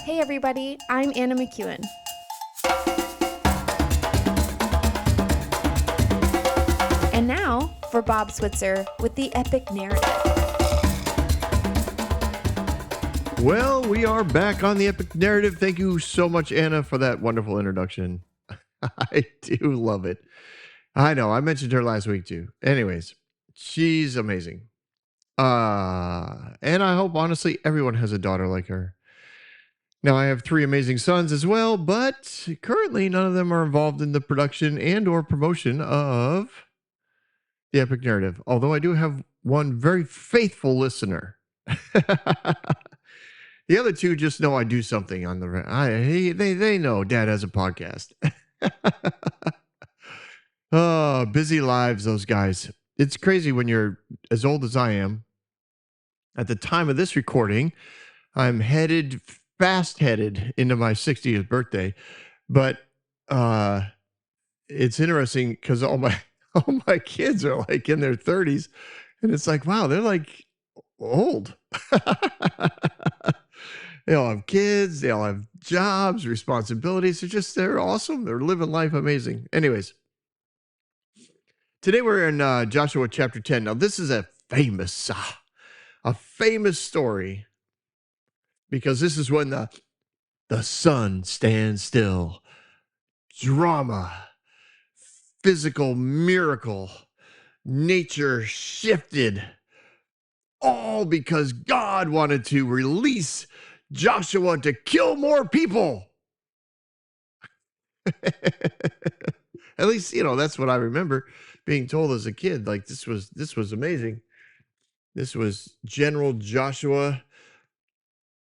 Hey everybody, I'm Anna McEwen. And now for Bob Switzer with the Epic Narrative. Well, we are back on the Epic Narrative. Thank you so much, Anna, for that wonderful introduction. I do love it. I know, I mentioned her last week too. Anyways, she's amazing. And I hope, honestly, everyone has a daughter like her. Now, I have 3 amazing sons as well, but currently none of them are involved in the production and or promotion of the Epic Narrative. Although I do have one very faithful listener. The other 2 just know I do something on the. They know Dad has a podcast. Oh, busy lives, those guys. It's crazy when you're as old as I am. At the time of this recording, I'm fast headed into my 60th birthday. But it's interesting because all my kids are like in their 30s, and it's like, wow, they're like old. They all have kids, they all have jobs, responsibilities. They're awesome. They're living life amazing. Anyways, today we're in Joshua chapter 10. Now, this is a famous story because this is when the sun stands still. Drama, physical miracle, nature shifted, all because God wanted to release Joshua to kill more people. At least, that's what I remember being told as a kid. Like this was amazing. This was General Joshua,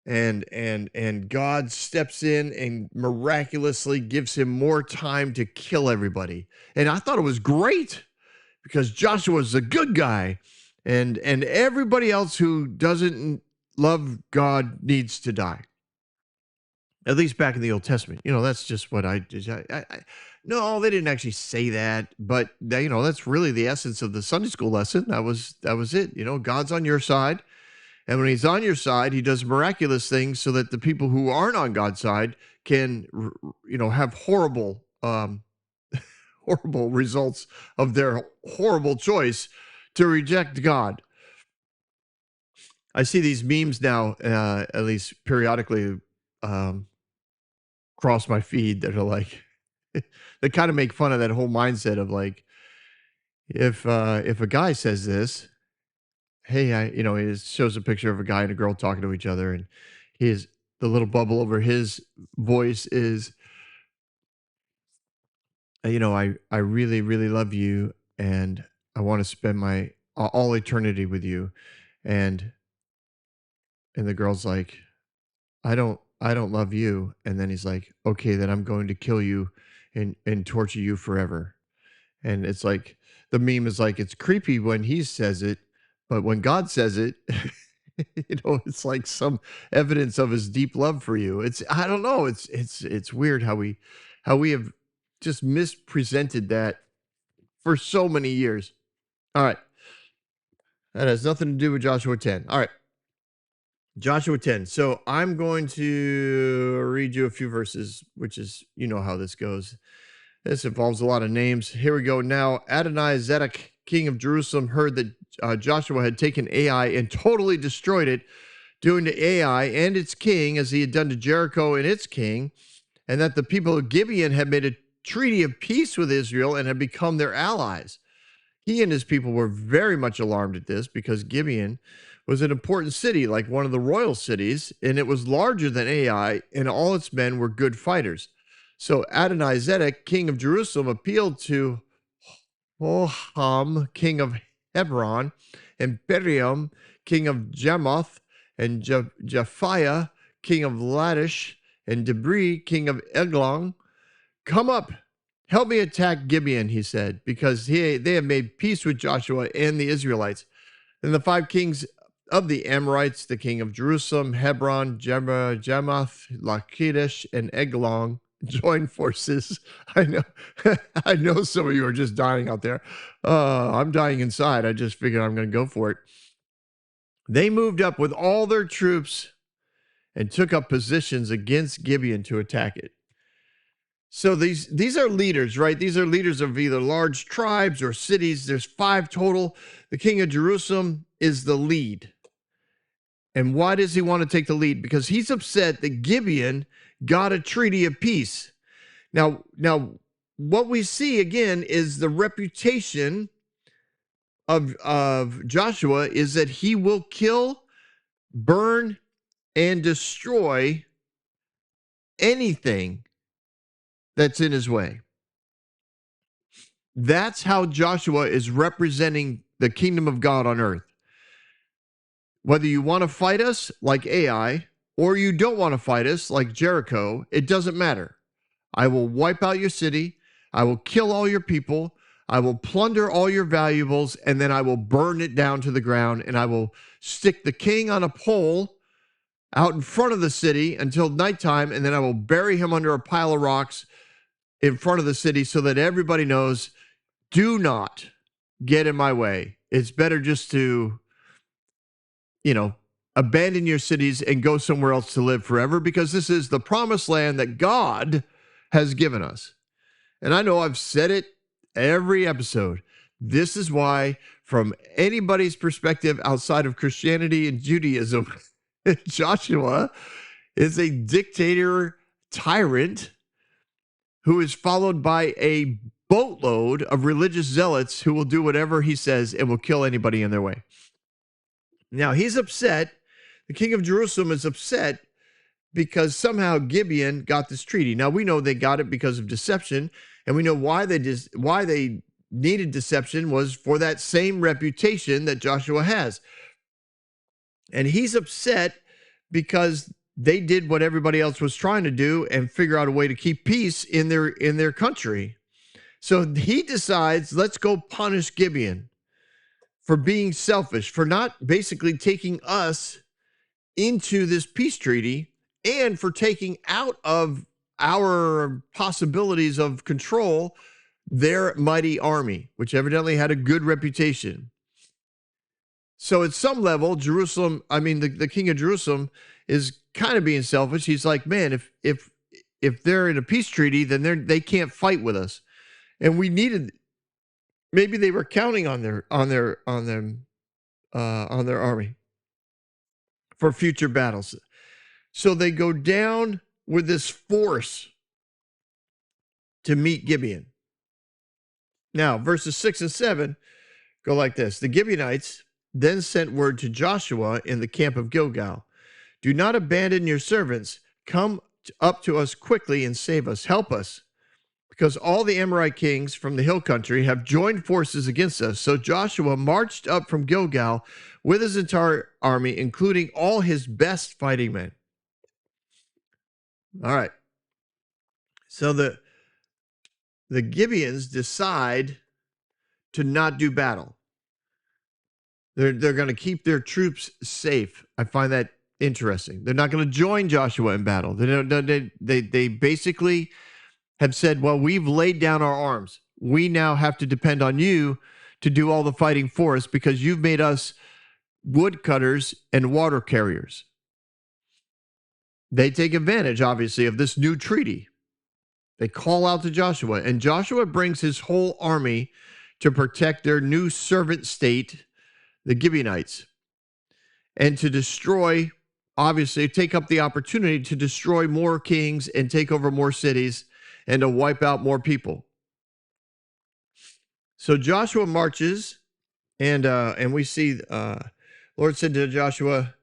and God steps in and miraculously gives him more time to kill everybody. And I thought it was great because Joshua's a good guy, and everybody else who doesn't love God needs to die. At least back in the Old Testament. That's just what I no, they didn't actually say that, but that's really the essence of the Sunday school lesson. That was it. God's on your side. And when he's on your side, he does miraculous things so that the people who aren't on God's side can, have horrible results of their horrible choice to reject God. I see these memes now, at least periodically, cross my feed that are like, they kind of make fun of that whole mindset of like, if a guy says this, hey, it shows a picture of a guy and a girl talking to each other, and the little bubble over his voice is, I really, really love you, and I want to spend my all eternity with you, and the girl's like, I don't love you, and then he's like, okay, then I'm going to kill you and torture you forever. And it's like the meme is like, it's creepy when he says it, but when God says it, it's like some evidence of his deep love for you. I don't know. It's weird how we have just mispresented that for so many years. All right. That has nothing to do with Joshua 10. All right. Joshua 10. So I'm going to read you a few verses, which is, how this goes. This involves a lot of names. Here we go. Now, Adonai-Zedek, king of Jerusalem, heard that Joshua had taken Ai and totally destroyed it, doing to Ai and its king as he had done to Jericho and its king, and that the people of Gibeon had made a treaty of peace with Israel and had become their allies. He and his people were very much alarmed at this because Gibeon was an important city, like one of the royal cities, and it was larger than Ai, and all its men were good fighters. So Adonai-Zedek, king of Jerusalem, appealed to Hoham, king of Hebron, and Beriam, king of Jarmuth, and Japhiah, king of Lachish, and Debri, king of Eglon. Come up, help me attack Gibeon, he said, because they have made peace with Joshua and the Israelites. And the 5 kings of the Amorites, the king of Jerusalem, Hebron, Jarmuth, Lachish, and Eglon, joined forces. I know some of you are just dying out there. I'm dying inside. I just figured I'm going to go for it. They moved up with all their troops and took up positions against Gibeon to attack it. So these are leaders, right? These are leaders of either large tribes or cities. There's 5 total. The king of Jerusalem is the lead. And why does he want to take the lead? Because he's upset that Gibeon got a treaty of peace. Now, what we see again is the reputation of Joshua is that he will kill, burn, and destroy anything that's in his way. That's how Joshua is representing the kingdom of God on earth. Whether you want to fight us like Ai, or you don't want to fight us like Jericho, it doesn't matter. I will wipe out your city. I will kill all your people. I will plunder all your valuables, and then I will burn it down to the ground, and I will stick the king on a pole out in front of the city until nighttime, and then I will bury him under a pile of rocks in front of the city so that everybody knows, do not get in my way. It's better just to, abandon your cities and go somewhere else to live forever, because this is the promised land that God has given us. And I know I've said it every episode. This is why, from anybody's perspective outside of Christianity and Judaism, Joshua is a dictator tyrant who is followed by a boatload of religious zealots who will do whatever he says and will kill anybody in their way. Now, he's upset. The king of Jerusalem is upset because somehow Gibeon got this treaty. Now, we know they got it because of deception, and we know why they needed deception was for that same reputation that Joshua has. And he's upset because they did what everybody else was trying to do and figure out a way to keep peace in their country. So he decides, let's go punish Gibeon for being selfish, for not basically taking us into this peace treaty, and for taking out of our possibilities of control their mighty army, which evidently had a good reputation. So at some level, the king of Jerusalem is kind of being selfish. He's like, man, if they're in a peace treaty, then they can't fight with us. And maybe they were counting on their army for future battles. So they go down with this force to meet Gibeon. Now, verses 6 and 7 go like this. The Gibeonites then sent word to Joshua in the camp of Gilgal. Do not abandon your servants. Come up to us quickly and save us. Help us, because all the Amorite kings from the hill country have joined forces against us. So Joshua marched up from Gilgal with his entire army, including all his best fighting men. All right. So the Gibeons decide to not do battle. They're going to keep their troops safe. I find that interesting. They're not going to join Joshua in battle. They basically have said, well, we've laid down our arms. We now have to depend on you to do all the fighting for us because you've made us woodcutters and water carriers. They take advantage, obviously, of this new treaty. They call out to Joshua, and Joshua brings his whole army to protect their new servant state, the Gibeonites, and to destroy, obviously, take up the opportunity to destroy more kings and take over more cities and to wipe out more people. So Joshua marches, and we see, Lord said to Joshua,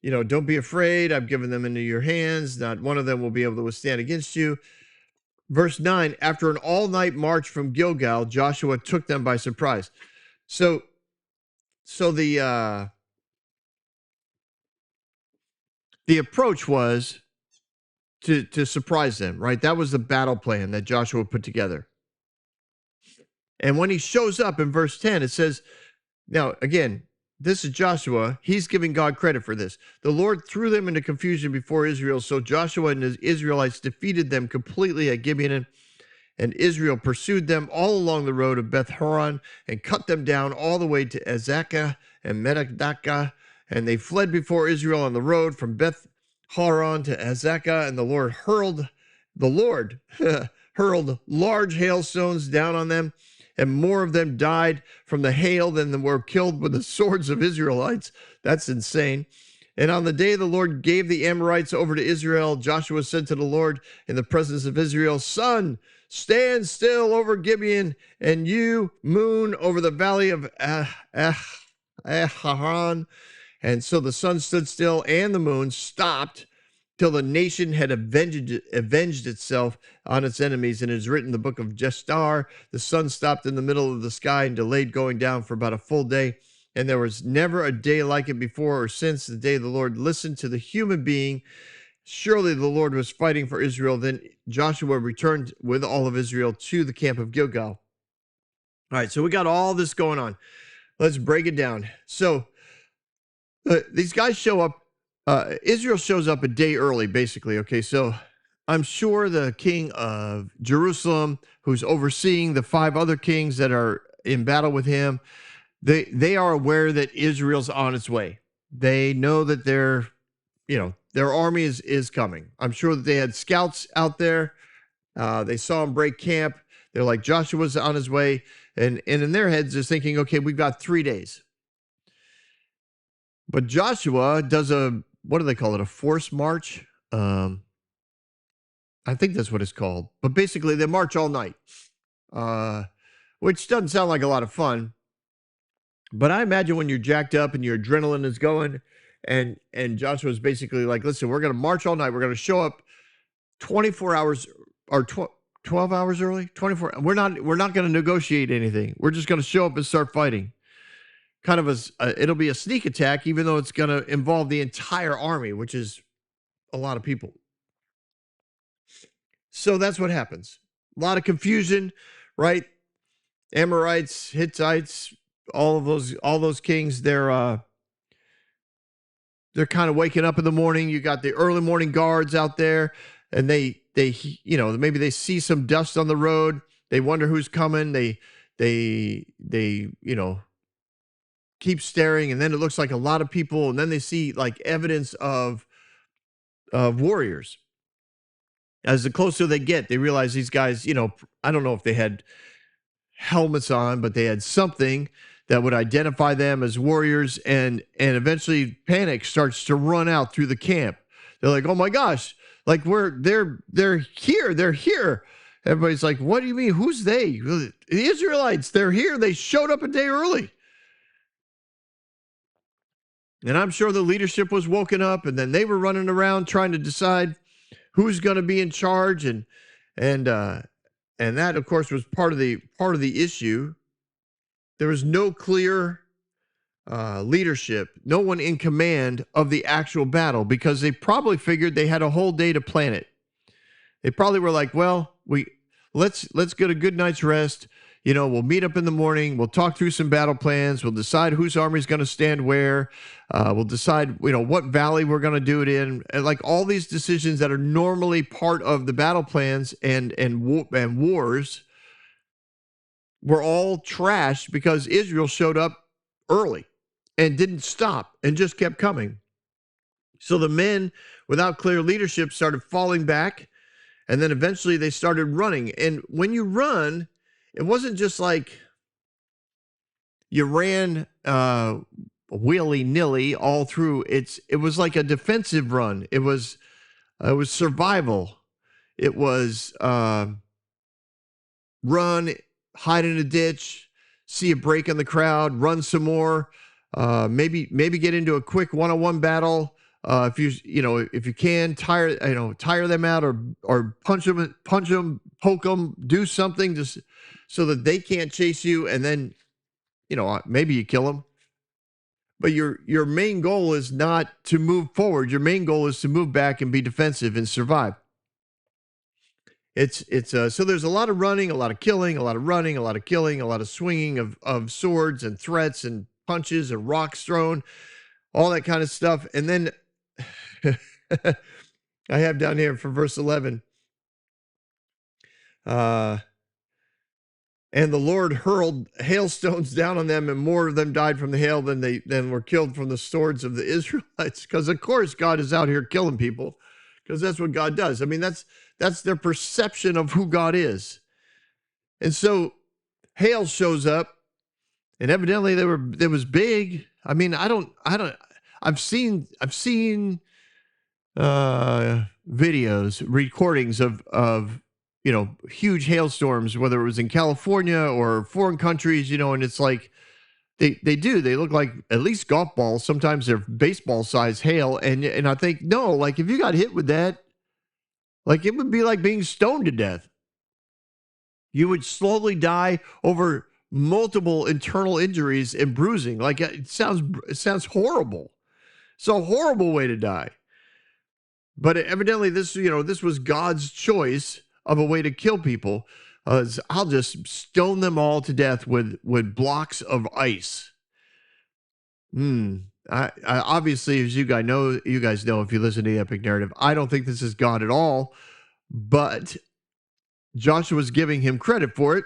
don't be afraid. I've given them into your hands. Not one of them will be able to withstand against you. Verse 9, after an all-night march from Gilgal, Joshua took them by surprise. So the approach was to surprise them, right? That was the battle plan that Joshua put together. And when he shows up in verse 10, it says, now, again, this is Joshua. He's giving God credit for this. The Lord threw them into confusion before Israel, so Joshua and his Israelites defeated them completely at Gibeon, and Israel pursued them all along the road of Beth Horon and cut them down all the way to Azekah and Medadakah, and they fled before Israel on the road from Beth Haran to Azekah, and the Lord hurled large hailstones down on them, and more of them died from the hail than were killed with the swords of Israelites. That's insane. And on the day the Lord gave the Amorites over to Israel, Joshua said to the Lord in the presence of Israel, "Sun, stand still over Gibeon, and you, moon, over the valley of Aharon." And so the sun stood still and the moon stopped till the nation had avenged itself on its enemies. And it is written in the book of Jeshtar, the sun stopped in the middle of the sky and delayed going down for about a full day. And there was never a day like it before or since the day the Lord listened to the human being. Surely the Lord was fighting for Israel. Then Joshua returned with all of Israel to the camp of Gilgal. All right, so we got all this going on. Let's break it down. So these guys show up. Israel shows up a day early, basically. Okay, so I'm sure the king of Jerusalem, who's overseeing the 5 other kings that are in battle with him, they are aware that Israel's on its way. They know that their army is coming. I'm sure that they had scouts out there. They saw him break camp. They're like, Joshua's on his way. And in their heads, they're thinking, okay, we've got 3 days. But Joshua does what do they call it? A forced march? I think that's what it's called. But basically, they march all night, which doesn't sound like a lot of fun. But I imagine when you're jacked up and your adrenaline is going, and Joshua's basically like, listen, we're going to march all night. We're going to show up 24 hours or 12 hours early. 24. We're not going to negotiate anything. We're just going to show up and start fighting. Kind of it'll be a sneak attack, even though it's going to involve the entire army, which is a lot of people. So that's what happens. A lot of confusion, right? Amorites, Hittites, all those kings, they're kind of waking up in the morning. You got the early morning guards out there, and they maybe they see some dust on the road. They wonder who's coming. They keep staring, and then it looks like a lot of people, and then they see like evidence of warriors. As the closer they get, they realize these guys, I don't know if they had helmets on, but they had something that would identify them as warriors, and eventually panic starts to run out through the camp. They're like, oh my gosh, like they're here. Everybody's like, what do you mean? Who's they? The Israelites, they're here. They showed up a day early. And I'm sure the leadership was woken up, and then they were running around trying to decide who's going to be in charge, and that, of course, was part of the issue. There was no clear leadership, no one in command of the actual battle, because they probably figured they had a whole day to plan it. They probably were like, well, let's get a good night's rest. We'll meet up in the morning. We'll talk through some battle plans. We'll decide whose army is going to stand where. We'll decide, what valley we're going to do it in. And like all these decisions that are normally part of the battle plans and wars were all trashed because Israel showed up early and didn't stop and just kept coming. So the men without clear leadership started falling back, and then eventually they started running. And when you run, it wasn't just like you ran willy-nilly all through. It was like a defensive run. It was survival. It was run, hide in a ditch, see a break in the crowd, run some more, maybe get into a quick one-on-one battle. If you can tire them out or punch them, poke them, do something just so that they can't chase you, and then maybe you kill them. But your main goal is not to move forward. Your main goal is to move back and be defensive and survive. So there's a lot of running, a lot of killing, a lot of running, a lot of killing, a lot of swinging of swords and threats and punches and rocks thrown, all that kind of stuff. And then I have down here for verse 11. And the Lord hurled hailstones down on them, and more of them died from the hail than were killed from the swords of the Israelites. Because of course God is out here killing people, because that's what God does. I mean, that's their perception of who God is. And so hail shows up, and evidently it was big. I mean, I've seen videos, recordings of huge hailstorms, whether it was in California or foreign countries, and it's like they look like at least golf balls. Sometimes they're baseball size hail, and I think, no, like if you got hit with that, like it would be like being stoned to death. You would slowly die over multiple internal injuries and bruising. Like it sounds horrible. It's a horrible way to die. But evidently this was God's choice of a way to kill people. I'll just stone them all to death with blocks of ice. I obviously, as you guys know, if you listen to the epic narrative, I don't think this is God at all, but Joshua's giving him credit for it.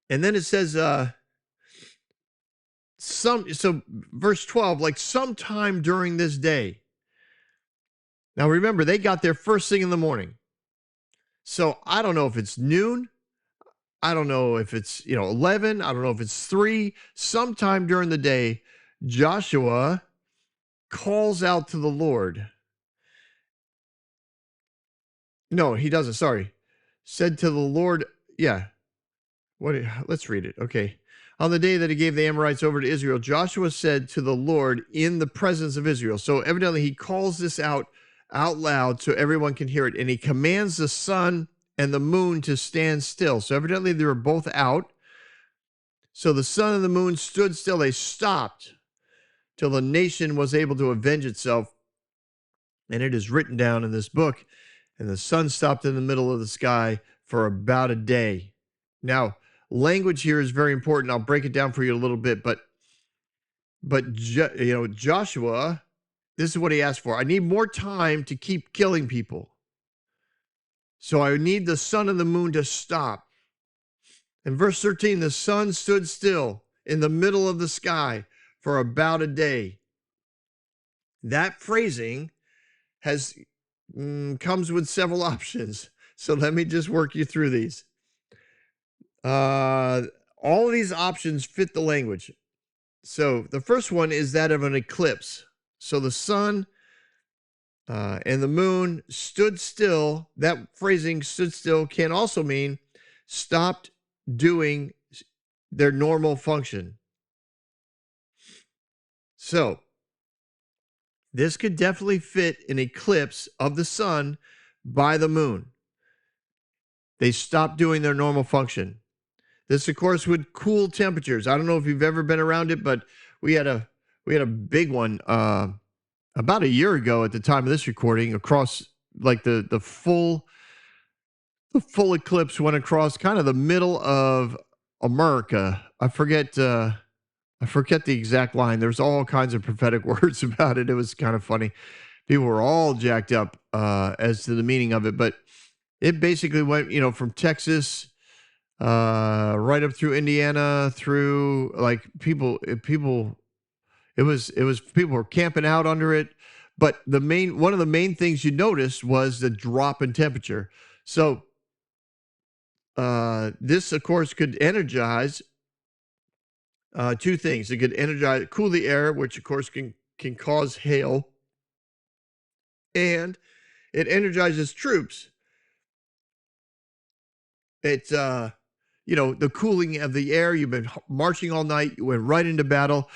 And then it says, verse 12, like sometime during this day. Now remember, they got there first thing in the morning. So I don't know if it's noon. I don't know if it's 11. I don't know if it's 3. Sometime during the day, Joshua calls out to the Lord. No, he doesn't. Sorry. Said to the Lord, yeah. Let's read it. Okay. On the day that he gave the Amorites over to Israel, Joshua said to the Lord in the presence of Israel. So evidently he calls this out loud so everyone can hear it. And he commands the sun and the moon to stand still. So evidently they were both out. So the sun and the moon stood still. They stopped till the nation was able to avenge itself. And it is written down in this book. And the sun stopped in the middle of the sky for about a day. Now, language here is very important. I'll break it down for you a little bit. But Joshua, this is what he asked for. I need more time to keep killing people. So I need the sun and the moon to stop. In verse 13, the sun stood still in the middle of the sky for about a day. That phrasing comes with several options. So let me just work you through these. All of these options fit the language. So the first one is that of an eclipse. So the sun and the moon stood still. That phrasing, stood still, can also mean stopped doing their normal function. So this could definitely fit an eclipse of the sun by the moon. They stopped doing their normal function. This, of course, would cool temperatures. I don't know if you've ever been around it, but we had a big one about a year ago at the time of this recording, across like the full eclipse went across kind of the middle of America. I forget the exact line. There's all kinds of prophetic words about it. It was kind of funny. People were all jacked up as to the meaning of it, but it basically went, from Texas right up through Indiana, through like people were camping out under it. But one of the main things you noticed was the drop in temperature. So this, of course, could energize two things. It could cool the air, which of course can cause hail, and it energizes troops. It's the cooling of the air. You've been marching all night. You went right into battle,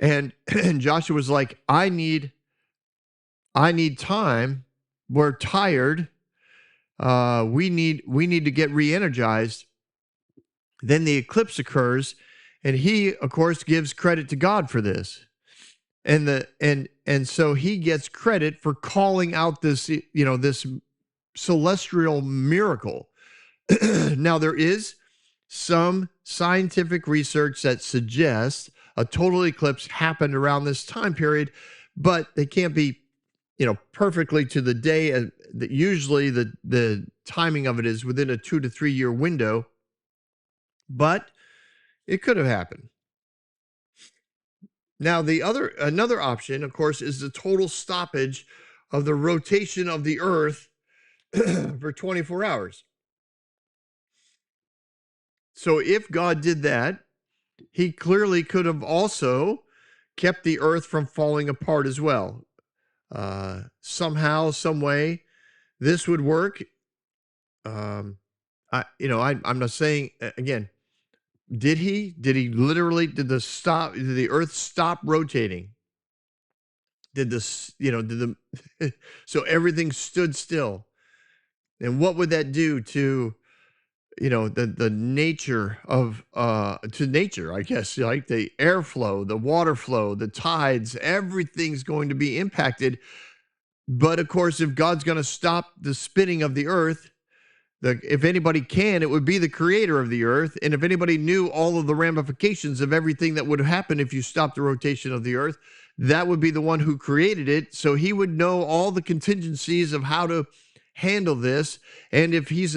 and Joshua was like, I need time. We're tired. We need to get re-energized. Then the eclipse occurs, and he, of course, gives credit to God for this. And so he gets credit for calling out this, this celestial miracle. Now, there is some scientific research that suggests a total eclipse happened around this time period, but they can't be, perfectly to the day. Usually the timing of it is within a 2 to 3 year window. but it could have happened. Now, another option, of course, is the total stoppage of the rotation of the Earth for 24 hours. So if God did that, he clearly could have also kept the Earth from falling apart as well. Somehow, some way, this would work. I'm not saying again. Did he literally? Did the Earth stop rotating? Did the so everything stood still? And what would that do to the nature of to nature, I guess, like the airflow, the water flow, the tides, everything's going to be impacted. But of course, if God's going to stop the spinning of the earth, if anybody can, it would be the creator of the earth. And if anybody knew all of the ramifications of everything that would happen if you stopped the rotation of the earth, that would be the one who created it. So he would know all the contingencies of how to handle this. And if he's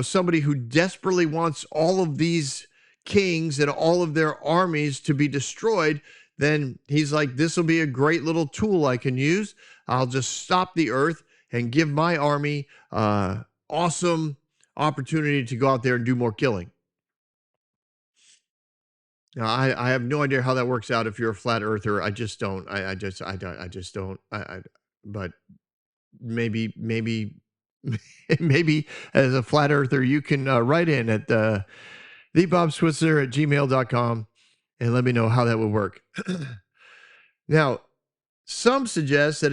somebody who desperately wants all of these kings and all of their armies to be destroyed, then he's like, this will be a great little tool I can use. I'll just stop the earth and give my army awesome opportunity to go out there and do more killing. Now, I have no idea how that works out if you're a flat earther. I just don't. I just don't. But maybe maybe as a flat earther, you can write in at thebobswitzer@gmail.com and let me know how that would work. Now, some suggest that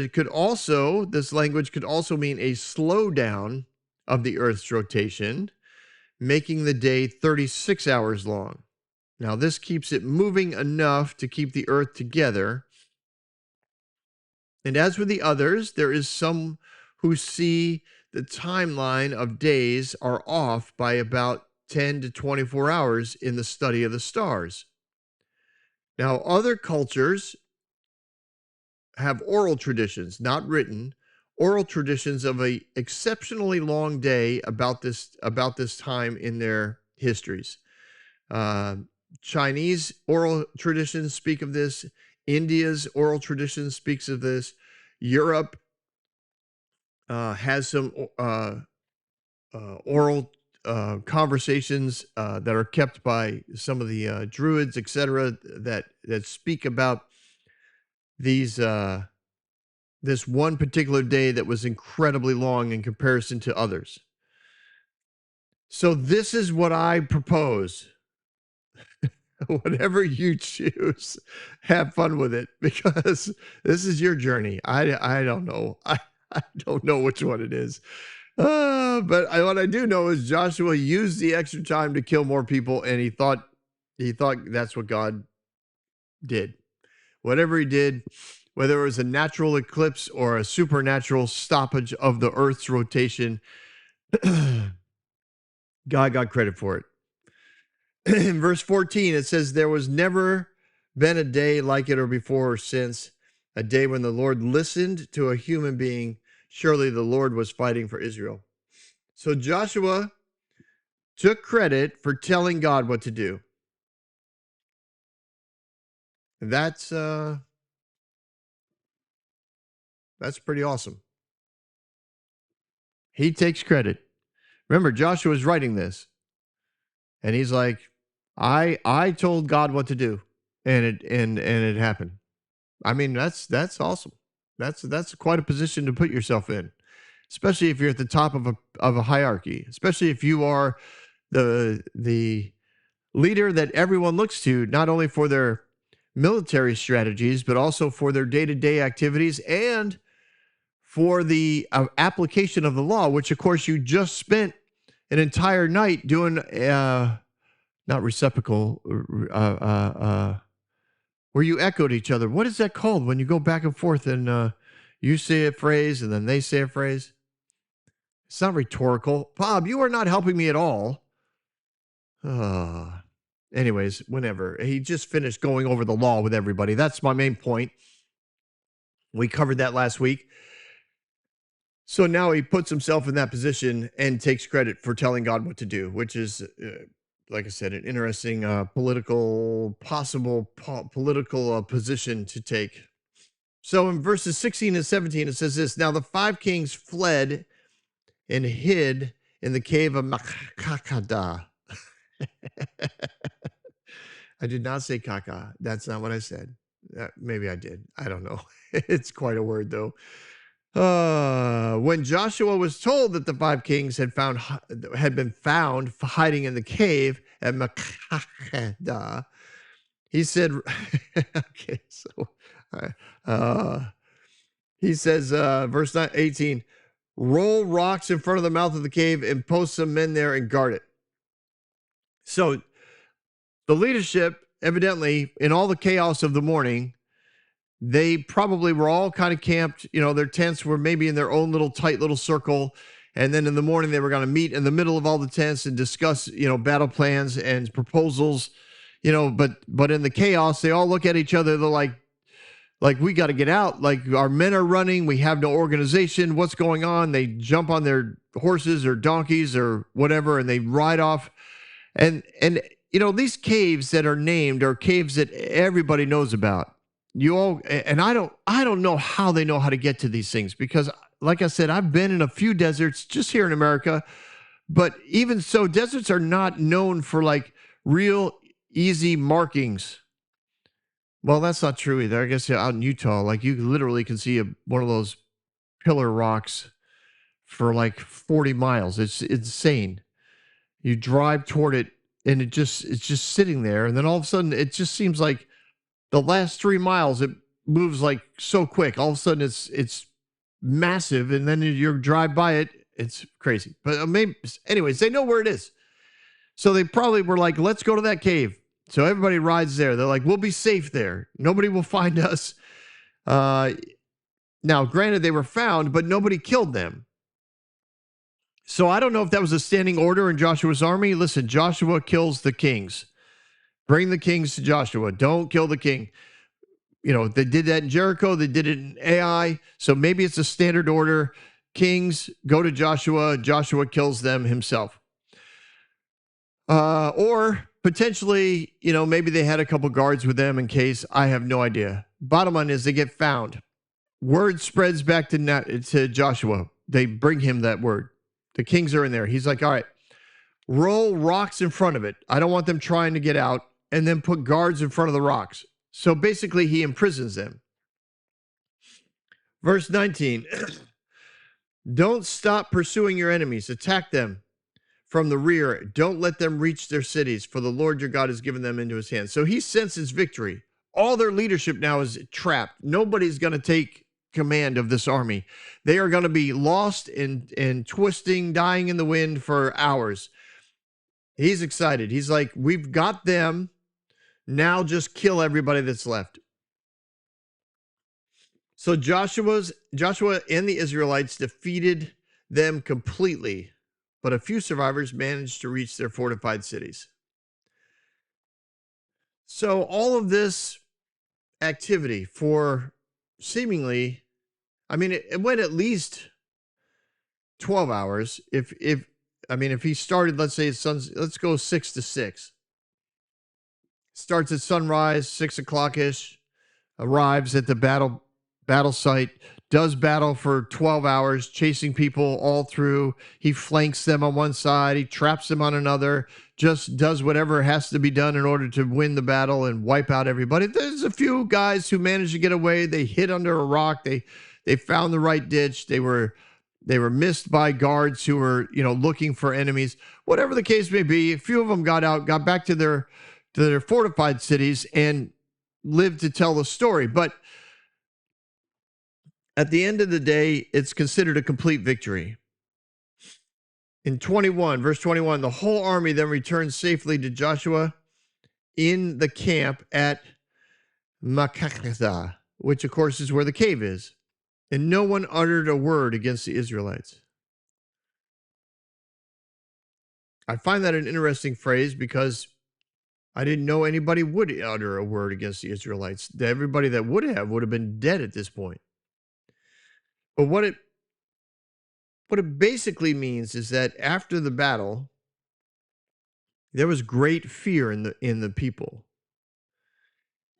this language could also mean a slowdown of the Earth's rotation, making the day 36 hours long. Now, this keeps it moving enough to keep the Earth together. And as with the others, there is some who see the timeline of days are off by about 10 to 24 hours in the study of the stars. Now, other cultures have oral traditions, not written, oral traditions of a exceptionally long day about this time in their histories. Chinese oral traditions speak of this. India's oral tradition speaks of this. Europe has some oral conversations that are kept by some of the Druids, etc., that speak about these this one particular day that was incredibly long in comparison to others. So this is what I propose. Whatever you choose, have fun with it, because this is your journey. I don't know. I don't know which one it is. But what I do know is Joshua used the extra time to kill more people, and he thought that's what God did. Whatever he did, whether it was a natural eclipse or a supernatural stoppage of the Earth's rotation, God got credit for it. In verse 14, it says, there was never been a day like it or before or since, a day when the Lord listened to a human being. Surely the Lord was fighting for Israel. So Joshua took credit for telling God what to do. That's pretty awesome. He takes credit. Remember, Joshua's writing this, and he's like, I told God what to do, and it happened. I mean, that's awesome. That's quite a position to put yourself in, especially if you're at the top of a hierarchy, especially if you are the leader that everyone looks to, not only for their military strategies, but also for their day-to-day activities and for the application of the law, which of course you just spent an entire night doing, not reciprocal, where you echoed each other. What is that called when you go back and forth and you say a phrase and then they say a phrase? It's not rhetorical. Bob, you are not helping me at all. Anyways, whenever. He just finished going over the law with everybody. That's my main point. We covered that last week. So now he puts himself in that position and takes credit for telling God what to do, which is like I said, an interesting political position to take. So in verses 16 and 17, it says this: Now the five kings fled and hid in the cave of Makakada. I did not say caca. That's not what I said. Maybe I did. I don't know. It's quite a word, though. When Joshua was told that the five kings had been found hiding in the cave at Makakada, he said, "Okay, so he says, verse 18, roll rocks in front of the mouth of the cave and post some men there and guard it." So the leadership, evidently, in all the chaos of the morning, they probably were all kind of camped. Their tents were maybe in their own little tight little circle. And then in the morning, they were going to meet in the middle of all the tents and discuss, battle plans and proposals, but in the chaos, they all look at each other. They're like, we got to get out. Like, our men are running. We have no organization. What's going on? They jump on their horses or donkeys or whatever, and they ride off. And these caves that are named are caves that everybody knows about. I don't know how they know how to get to these things, because like I said, I've been in a few deserts just here in America, but even so, deserts are not known for like real easy markings. Well, that's not true either. I guess out in Utah, like you literally can see one of those pillar rocks for like 40 miles. It's insane. You drive toward it and it's just sitting there. And then all of a sudden it just seems like the last 3 miles, it moves like so quick. All of a sudden it's massive. And then you drive by it. It's crazy. But anyways, they know where it is. So they probably were like, let's go to that cave. So everybody rides there. They're like, we'll be safe there. Nobody will find us. Now, granted, they were found, but nobody killed them. So I don't know if that was a standing order in Joshua's army. Listen, Joshua kills the kings. Bring the kings to Joshua. Don't kill the king. They did that in Jericho. They did it in Ai. So maybe it's a standard order. Kings go to Joshua. Joshua kills them himself. Or potentially, maybe they had a couple guards with them in case. I have no idea. Bottom line is they get found. Word spreads back to Joshua. They bring him that word. The kings are in there. He's like, all right, roll rocks in front of it. I don't want them trying to get out. And then put guards in front of the rocks. So basically, he imprisons them. Verse 19, don't stop pursuing your enemies. Attack them from the rear. Don't let them reach their cities, for the Lord your God has given them into his hands. So he senses victory. All their leadership now is trapped. Nobody's going to take command of this army. They are going to be lost and twisting, dying in the wind for hours. He's excited. He's like, we've got them. Now just kill everybody that's left. So Joshua and the Israelites defeated them completely, but a few survivors managed to reach their fortified cities. So all of this activity for seemingly, it went at least 12 hours. If he started, let's say let's go 6 to 6. Starts at sunrise, 6 o'clock-ish, arrives at the battle site, does battle for 12 hours, chasing people all through. He flanks them on one side, he traps them on another, just does whatever has to be done in order to win the battle and wipe out everybody. There's a few guys who managed to get away. They hid under a rock. They found the right ditch. They were missed by guards who were, looking for enemies. Whatever the case may be, a few of them got out, got back to their fortified cities and lived to tell the story. But at the end of the day, it's considered a complete victory. In verse 21, the whole army then returned safely to Joshua in the camp at Makakatha, which of course is where the cave is. And no one uttered a word against the Israelites. I find that an interesting phrase because I didn't know anybody would utter a word against the Israelites. Everybody that would have been dead at this point. But what it basically means is that after the battle, There was great fear in the people.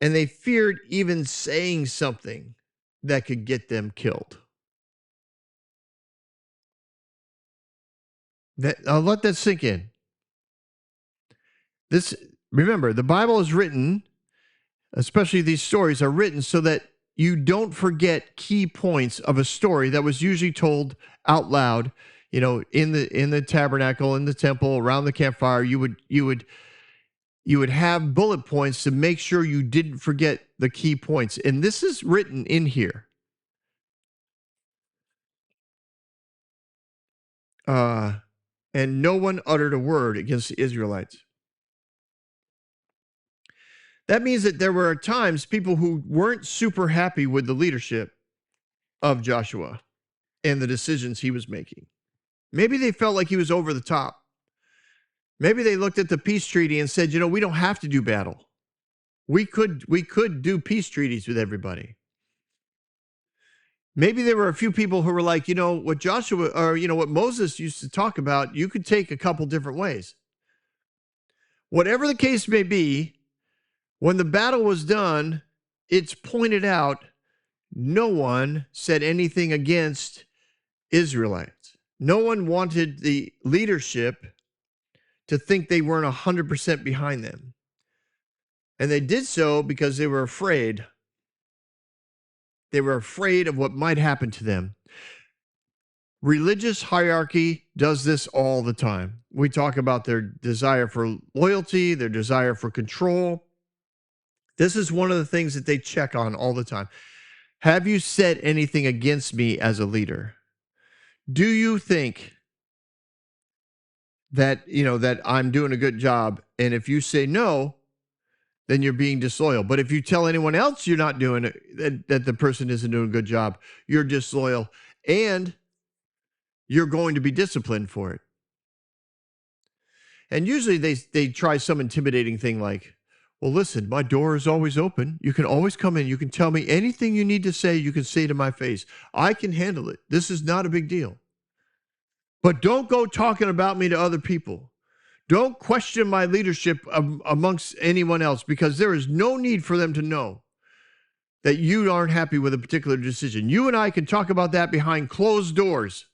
And they feared even saying something that could get them killed. I'll let that sink in. Remember, the Bible is written, especially these stories are written so that you don't forget key points of a story that was usually told out loud, in the tabernacle, in the temple, around the campfire. You would have bullet points to make sure you didn't forget the key points. And this is written in here. And no one uttered a word against the Israelites. That means that there were times people who weren't super happy with the leadership of Joshua and the decisions he was making. Maybe they felt like he was over the top. Maybe they looked at the peace treaty and said, we don't have to do battle. We could do peace treaties with everybody. Maybe there were a few people who were like, what Joshua or, what Moses used to talk about, you could take a couple different ways. Whatever the case may be, when the battle was done, it's pointed out no one said anything against Israelites. No one wanted the leadership to think they weren't 100% behind them. And they did so because they were afraid. They were afraid of what might happen to them. Religious hierarchy does this all the time. We talk about their desire for loyalty, their desire for control. This is one of the things that they check on all the time. Have you said anything against me as a leader? Do you think that, that I'm doing a good job? And if you say no, then you're being disloyal. But if you tell anyone else you're not doing it, that the person isn't doing a good job, you're disloyal and you're going to be disciplined for it. And usually they try some intimidating thing like, well, listen, my door is always open. You can always come in. You can tell me anything you need to say. You can say to my face. I can handle it. This is not a big deal. But don't go talking about me to other people. Don't question my leadership amongst anyone else, because there is no need for them to know that you aren't happy with a particular decision. You and I can talk about that behind closed doors.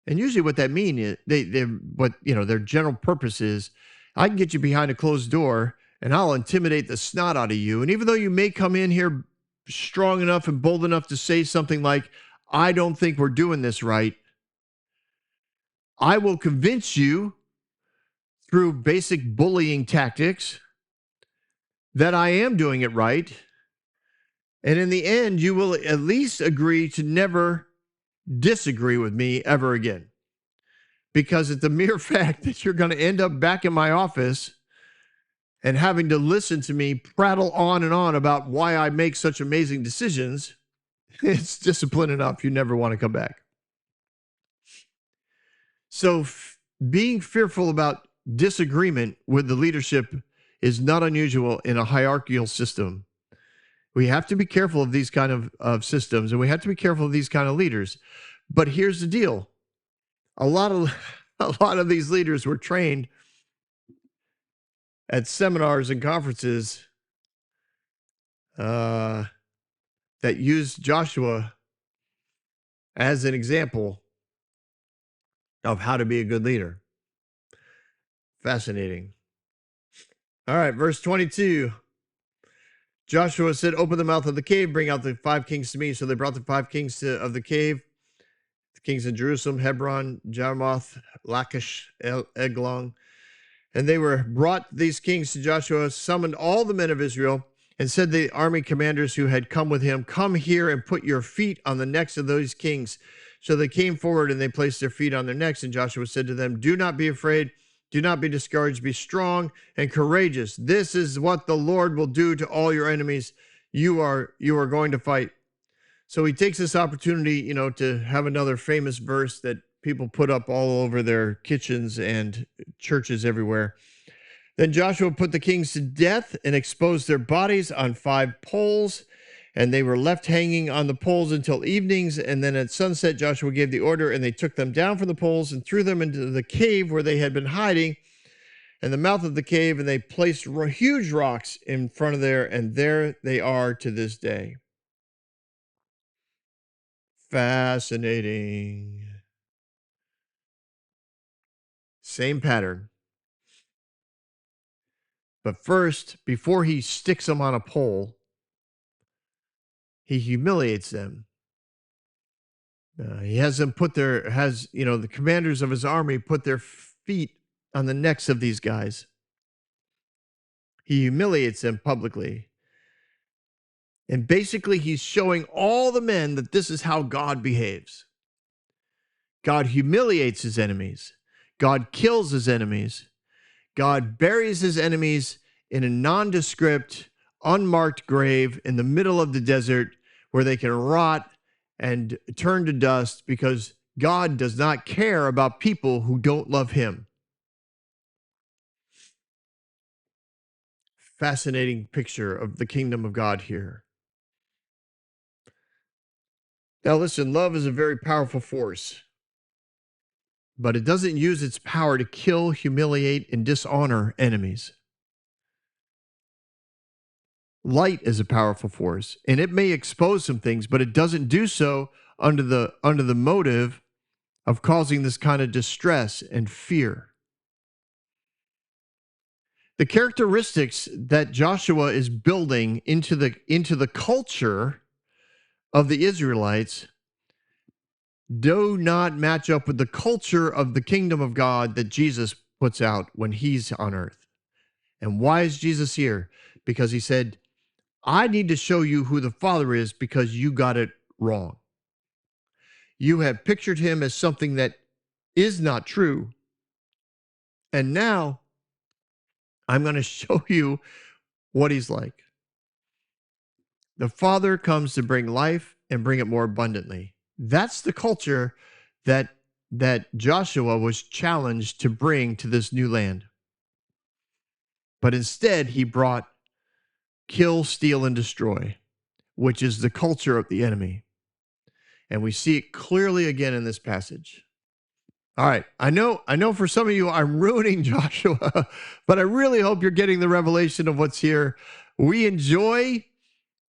And usually what that means is their general purpose is, I can get you behind a closed door and I'll intimidate the snot out of you. And even though you may come in here strong enough and bold enough to say something like, I don't think we're doing this right, I will convince you through basic bullying tactics that I am doing it right. And in the end, you will at least agree to never disagree with me ever again. Because it's the mere fact that you're going to end up back in my office and having to listen to me prattle on and on about why I make such amazing decisions, it's discipline enough. You never want to come back. So being fearful about disagreement with the leadership is not unusual in a hierarchical system. We have to be careful of these kind of systems, and we have to be careful of these kind of leaders. But here's the deal. A lot of these leaders were trained at seminars and conferences that used Joshua as an example of how to be a good leader. Fascinating. All right, verse 22. Joshua said, open the mouth of the cave, bring out the 5 kings to me. So they brought the 5 kings of the cave. The kings of Jerusalem, Hebron, Jarmuth, Lachish, Eglon. And they were brought, these kings, to Joshua, summoned all the men of Israel, and said to the army commanders who had come with him, come here and put your feet on the necks of those kings. So they came forward and they placed their feet on their necks. And Joshua said to them, do not be afraid. Do not be discouraged. Be strong and courageous. This is what the Lord will do to all your enemies you are going to fight. So he takes this opportunity, to have another famous verse that people put up all over their kitchens and churches everywhere. Then Joshua put the kings to death and exposed their bodies on 5 poles, and they were left hanging on the poles until evenings. And then at sunset, Joshua gave the order, and they took them down from the poles and threw them into the cave where they had been hiding. and the mouth of the cave, and they placed huge rocks in front of there, and there they are to this day. Fascinating. Same pattern. But first, before he sticks them on a pole, he humiliates them. He has them the commanders of his army put their feet on the necks of these guys. He humiliates them publicly. And basically, he's showing all the men that this is how God behaves. God humiliates his enemies. God kills his enemies. God buries his enemies in a nondescript, unmarked grave in the middle of the desert where they can rot and turn to dust because God does not care about people who don't love him. Fascinating picture of the kingdom of God here. Now listen, love is a very powerful force, but it doesn't use its power to kill, humiliate, and dishonor enemies. Light is a powerful force, and it may expose some things, but it doesn't do so under the motive of causing this kind of distress and fear. The characteristics that Joshua is building into the culture of the Israelites do not match up with the culture of the kingdom of God that Jesus puts out when he's on earth. And why is Jesus here? Because he said, I need to show you who the Father is because you got it wrong. You have pictured him as something that is not true. And now I'm going to show you what he's like. The Father comes to bring life and bring it more abundantly. That's the culture that Joshua was challenged to bring to this new land. But instead, he brought kill, steal, and destroy, which is the culture of the enemy. And we see it clearly again in this passage. All right, I know for some of you I'm ruining Joshua, but I really hope you're getting the revelation of what's here. We enjoy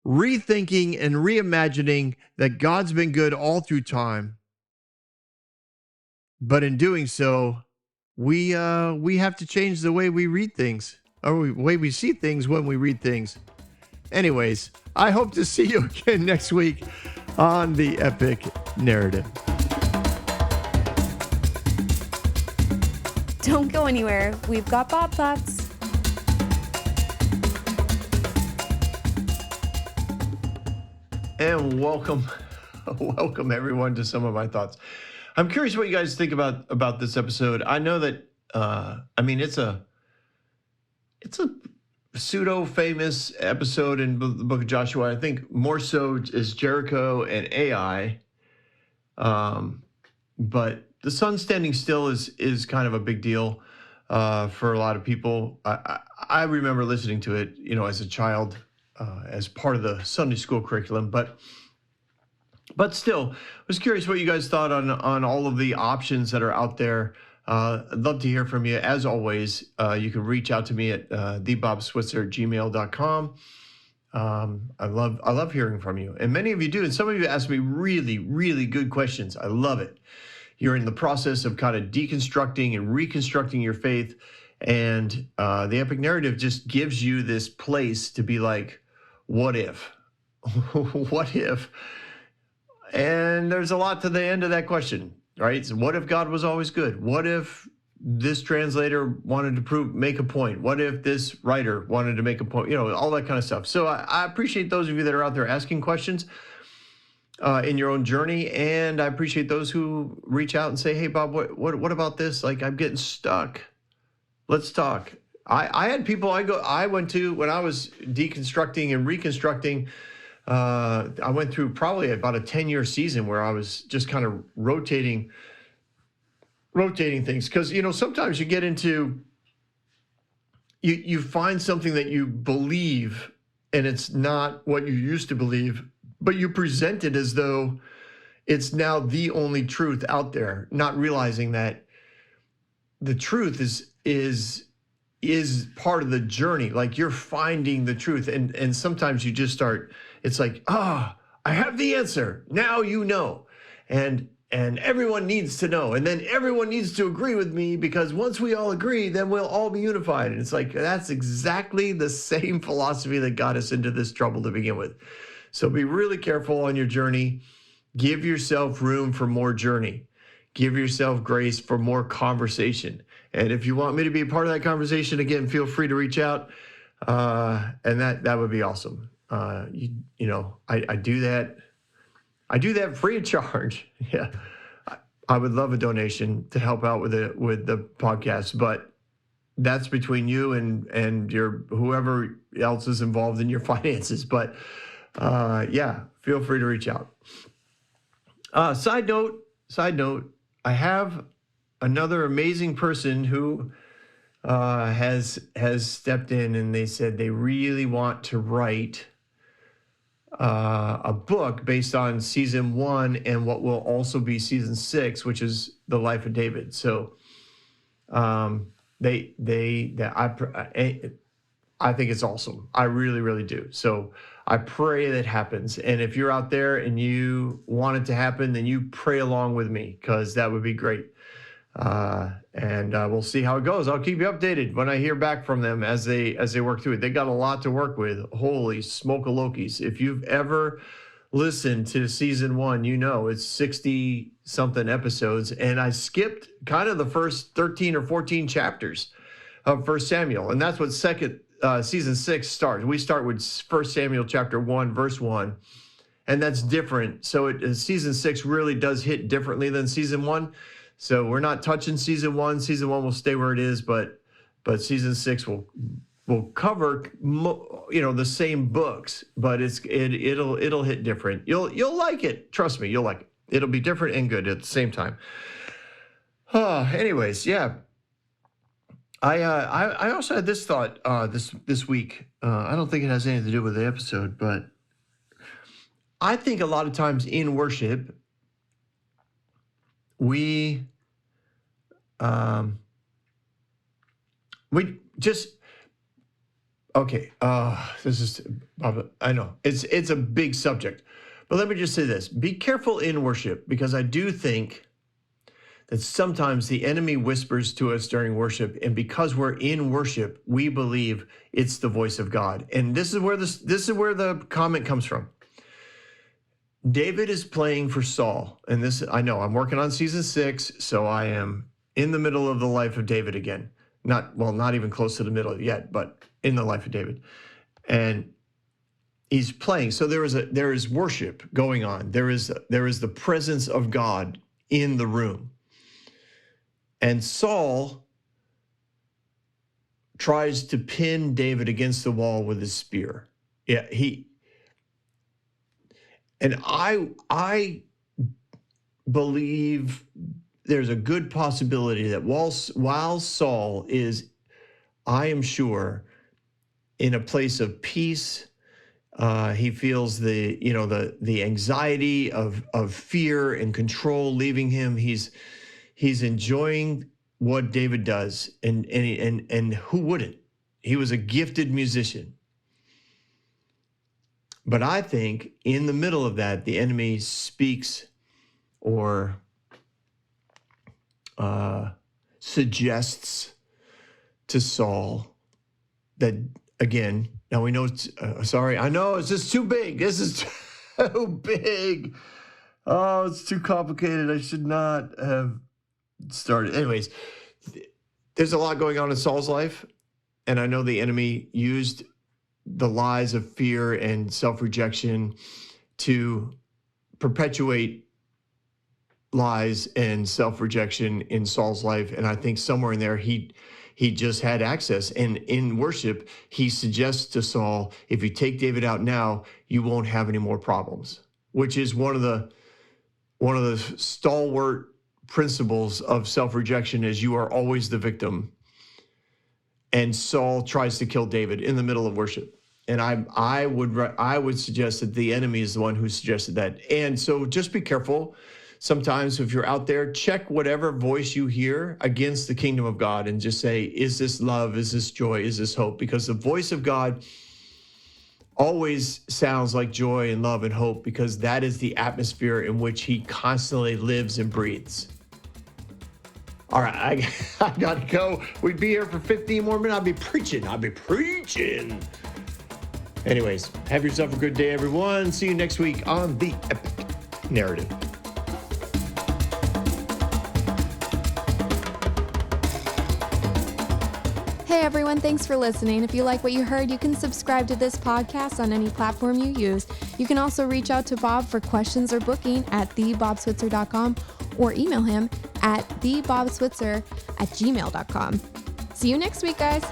rethinking and reimagining that God's been good all through time. But in doing so, we have to change the way we read things, or the way we see things when we read things. Anyways, I hope to see you again next week on the Epic Narrative. Don't go anywhere. We've got Bob Thoughts. And welcome everyone to Some of My Thoughts. I'm curious what you guys think about this episode. I know that it's a pseudo famous episode in the book of Joshua. I think more so is Jericho and Ai. But the sun standing still is kind of a big deal for a lot of people. I remember listening to it, as a child, as part of the Sunday school curriculum. But still, I was curious what you guys thought on all of the options that are out there. I'd love to hear from you. As always, you can reach out to me at thebobswitzer@gmail.com. I love hearing from you, and many of you do. And some of you ask me really, really good questions. I love it. You're in the process of kind of deconstructing and reconstructing your faith, and the Epic Narrative just gives you this place to be like, what if? What if? And there's a lot to the end of that question, right? So what if God was always good? What if this translator wanted to make a point? What if this writer wanted to make a point? All that kind of stuff. So I appreciate those of you that are out there asking questions in your own journey, and I appreciate those who reach out and say, "Hey, Bob, what about this? Like, I'm getting stuck. Let's talk." I had people I went to when I was deconstructing and reconstructing. I went through probably about a 10-year season where I was just kind of rotating things, because sometimes you get into you find something that you believe and it's not what you used to believe, but you present it as though it's now the only truth out there, not realizing that the truth is is part of the journey. Like you're finding the truth. And sometimes you just start, it's like, I have the answer. Now you know. And everyone needs to know. And then everyone needs to agree with me, because once we all agree, then we'll all be unified. And it's like, that's exactly the same philosophy that got us into this trouble to begin with. So be really careful on your journey. Give yourself room for more journey. Give yourself grace for more conversation. And if you want me to be a part of that conversation, again, feel free to reach out. And that would be awesome. You know, I do that. I do that free of charge. Yeah. I would love a donation to help out with the podcast, but that's between you and your whoever else is involved in your finances. But yeah, feel free to reach out. Side note, I have another amazing person who has stepped in, and they said they really want to write a book based on season 1 and what will also be season 6, which is the life of David. So I think it's awesome. I really, really do. So I pray that happens. And if you're out there and you want it to happen, then you pray along with me, because that would be great. And we'll see how it goes. I'll keep you updated when I hear back from them as they work through it. They got a lot to work with. Holy smoke-a-lokies. If you've ever listened to season 1, you know it's 60 something episodes, and I skipped kind of the first 13 or 14 chapters of 1 Samuel, and that's what season 6 starts. We start with 1 Samuel chapter 1, verse 1, and that's different. So season 6 really does hit differently than season 1. So we're not touching season 1. Season 1 will stay where it is, but season 6 will cover the same books, but it'll hit different. You'll like it. Trust me, you'll like it. It'll be different and good at the same time. Anyways, yeah. I also had this thought this week. I don't think it has anything to do with the episode, but I think a lot of times in worship, we just okay. This is, I know it's a big subject, but let me just say this: be careful in worship, because I do think that sometimes the enemy whispers to us during worship, and because we're in worship, we believe it's the voice of God. And this is where the comment comes from. David is playing for Saul, and this, I know I'm working on season 6, so I am in the middle of the life of David again. Not even close to the middle yet, but in the life of David. And he's playing. So there is worship going on. There is the presence of God in the room. And Saul tries to pin David against the wall with his spear. Yeah, and I believe there's a good possibility that while Saul is, I am sure, in a place of peace, he feels the anxiety of fear and control leaving him. He's enjoying what David does, and who wouldn't? He was a gifted musician. But I think in the middle of that, the enemy speaks or suggests to Saul that, again, now we know it's, sorry, I know it's just too big. This is too big. Oh, it's too complicated. I should not have started. Anyways, there's a lot going on in Saul's life, and I know the enemy used the lies of fear and self-rejection to perpetuate lies and self-rejection in Saul's life. And I think somewhere in there, he just had access. And in worship, he suggests to Saul, if you take David out now, you won't have any more problems, which is one of the stalwart principles of self-rejection, is you are always the victim. And Saul tries to kill David in the middle of worship. And I would suggest that the enemy is the one who suggested that. And so just be careful. sometimes if you're out there, check whatever voice you hear against the kingdom of God and just say, is this love? Is this joy? Is this hope? Because the voice of God always sounds like joy and love and hope, because that is the atmosphere in which he constantly lives and breathes. All right, I got to go. We'd be here for 15 more minutes. I'll be preaching. Anyways, have yourself a good day, everyone. See you next week on The Epic Narrative. Hey everyone, thanks for listening. If you like what you heard, you can subscribe to this podcast on any platform you use. You can also reach out to Bob for questions or booking at thebobswitzer.com or email him at thebobswitzer@gmail.com. See you next week, guys.